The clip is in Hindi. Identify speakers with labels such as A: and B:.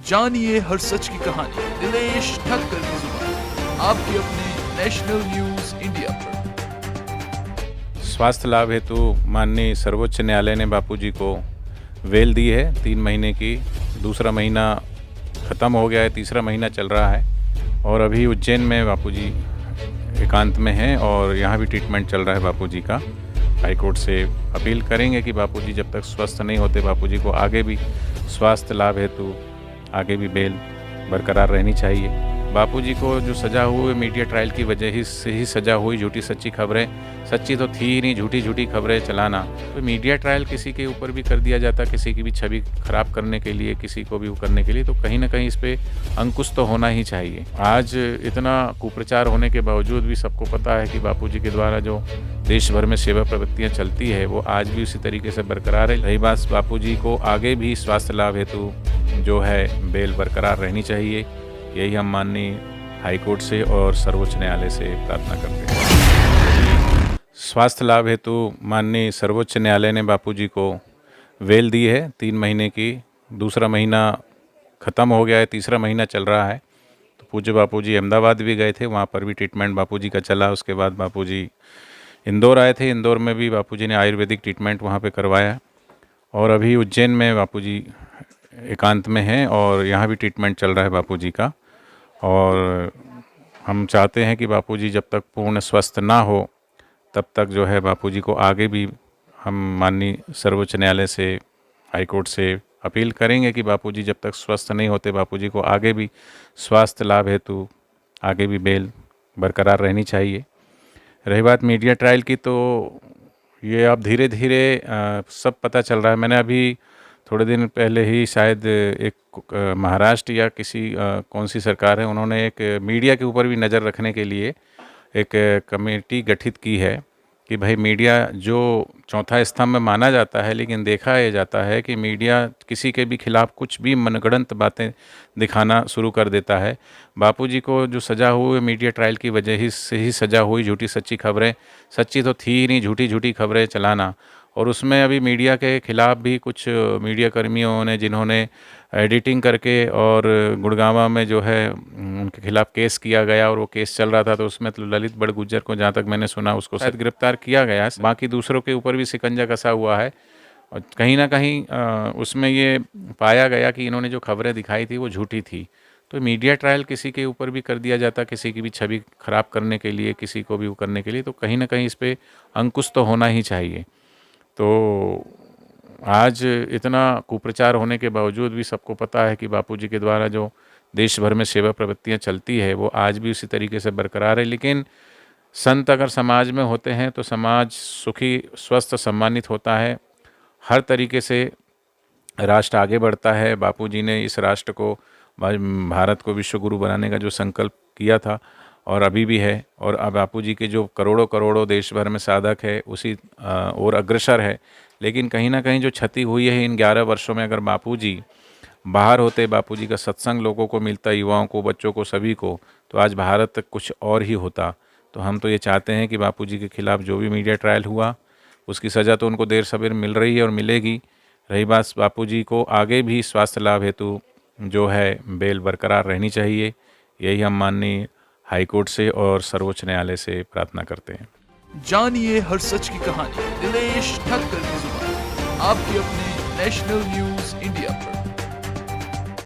A: जानिए हर सच की कहानी दिनेश ठक्कर की जुबान आपके अपने नेशनल न्यूज इंडिया पर।
B: स्वास्थ्य लाभ हेतु माननीय सर्वोच्च न्यायालय ने बापूजी को वेल दी है 3 महीने की। दूसरा महीना ख़त्म हो गया है, तीसरा महीना चल रहा है और अभी उज्जैन में बापूजी एकांत में हैं और यहाँ भी ट्रीटमेंट चल रहा है बापूजी का। हाई कोर्ट से अपील करेंगे कि बापूजी जब तक स्वस्थ नहीं होते बापूजी को आगे भी स्वास्थ्य लाभ हेतु आगे भी बेल बरकरार रहनी चाहिए। बापूजी को जो सज़ा हुई मीडिया ट्रायल की वजह ही से ही सज़ा हुई। झूठी सच्ची खबरें, सच्ची तो थी ही नहीं, झूठी झूठी खबरें चलाना। तो मीडिया ट्रायल किसी के ऊपर भी कर दिया जाता, किसी की भी छवि खराब करने के लिए, किसी को भी वो करने के लिए, तो कहीं ना कहीं इस पर अंकुश तो होना ही चाहिए। आज इतना कुप्रचार होने के बावजूद भी सबको पता है कि बापूजी के द्वारा जो देश भर में सेवा प्रवृत्तियाँ चलती है वो आज भी उसी तरीके से बरकरार है। रही बात बापूजी को आगे भी स्वास्थ्य लाभ हेतु जो है बेल बरकरार रहनी चाहिए, यही हम माननीय हाई कोर्ट से और सर्वोच्च न्यायालय से प्रार्थना करते हैं। स्वास्थ्य लाभ हेतु माननीय सर्वोच्च न्यायालय ने बापूजी को वेल दी है 3 महीने की। दूसरा महीना ख़त्म हो गया है, तीसरा महीना चल रहा है। तो पूज्य बापूजी अहमदाबाद भी गए थे, वहाँ पर भी ट्रीटमेंट बापूजी का चला। उसके बाद बापूजी इंदौर आए थे, इंदौर में भी बापूजी ने आयुर्वेदिक ट्रीटमेंट वहाँ पे करवाया और अभी उज्जैन में बापूजी एकांत में हैं और यहाँ भी ट्रीटमेंट चल रहा है बापूजी का। और हम चाहते हैं कि बापूजी जब तक पूर्ण स्वस्थ ना हो तब तक जो है बापूजी को आगे भी हम माननीय सर्वोच्च न्यायालय से, हाई कोर्ट से अपील करेंगे कि बापूजी जब तक स्वस्थ नहीं होते बापूजी को आगे भी स्वास्थ्य लाभ हेतु आगे भी बेल बरकरार रहनी चाहिए। रही बात मीडिया ट्रायल की, तो ये अब धीरे धीरे सब पता चल रहा है। मैंने अभी थोड़े दिन पहले ही शायद एक महाराष्ट्र या किसी कौन सी सरकार है, उन्होंने एक मीडिया के ऊपर भी नज़र रखने के लिए एक कमेटी गठित की है कि भाई मीडिया जो चौथा स्तंभ माना जाता है, लेकिन देखा यह जाता है कि मीडिया किसी के भी खिलाफ कुछ भी मनगढ़ंत बातें दिखाना शुरू कर देता है। बापूजी को जो सज़ा हुई मीडिया ट्रायल की वजह ही से ही सज़ा हुई। झूठी सच्ची खबरें, सच्ची तो थी ही नहीं, झूठी झूठी खबरें चलाना। और उसमें अभी मीडिया के खिलाफ भी कुछ मीडिया कर्मियों ने जिन्होंने एडिटिंग करके और गुड़गांवा में जो है उनके खिलाफ केस किया गया और वो केस चल रहा था, तो उसमें तो ललित बड़गुज्जर को जहाँ तक मैंने सुना उसको शायद गिरफ्तार किया गया। बाकी दूसरों के ऊपर भी शिकंजा कसा हुआ है और कहीं ना कहीं उसमें ये पाया गया कि इन्होंने जो खबरें दिखाई थी वो झूठी थी। तो मीडिया ट्रायल किसी के ऊपर भी कर दिया जाता, किसी की भी छवि खराब करने के लिए, किसी को भी वो करने के लिए, तो कहीं ना कहीं इस पर अंकुश तो होना ही चाहिए। तो आज इतना कुप्रचार होने के बावजूद भी सबको पता है कि बापूजी के द्वारा जो देश भर में सेवा प्रवृत्तियाँ चलती है वो आज भी उसी तरीके से बरकरार है। लेकिन संत अगर समाज में होते हैं तो समाज सुखी, स्वस्थ, सम्मानित होता है। हर तरीके से राष्ट्र आगे बढ़ता है। बापूजी ने इस राष्ट्र को, भारत को विश्व गुरु बनाने का जो संकल्प किया था और अभी भी है, और अब बापूजी के जो करोड़ों करोड़ों देश भर में साधक है उसी और अग्रसर है। लेकिन कहीं ना कहीं जो क्षति हुई है इन 11 वर्षों में, अगर बापूजी बाहर होते, बापूजी का सत्संग लोगों को मिलता, युवाओं को, बच्चों को, सभी को, तो आज भारत कुछ और ही होता। तो हम तो ये चाहते हैं कि बापूजी के खिलाफ जो भी मीडिया ट्रायल हुआ उसकी सज़ा तो उनको देर सवेर मिल रही है और मिलेगी। रही बात बापूजी को आगे भी स्वास्थ्य लाभ हेतु जो है बेल बरकरार रहनी चाहिए, यही हम माननीय हाई कोर्ट से और सर्वोच्च न्यायालय से प्रार्थना करते हैं।
A: जानिए हर सच की कहानी दिनेश ठक्कर की जुबान आपके अपने नेशनल न्यूज इंडिया।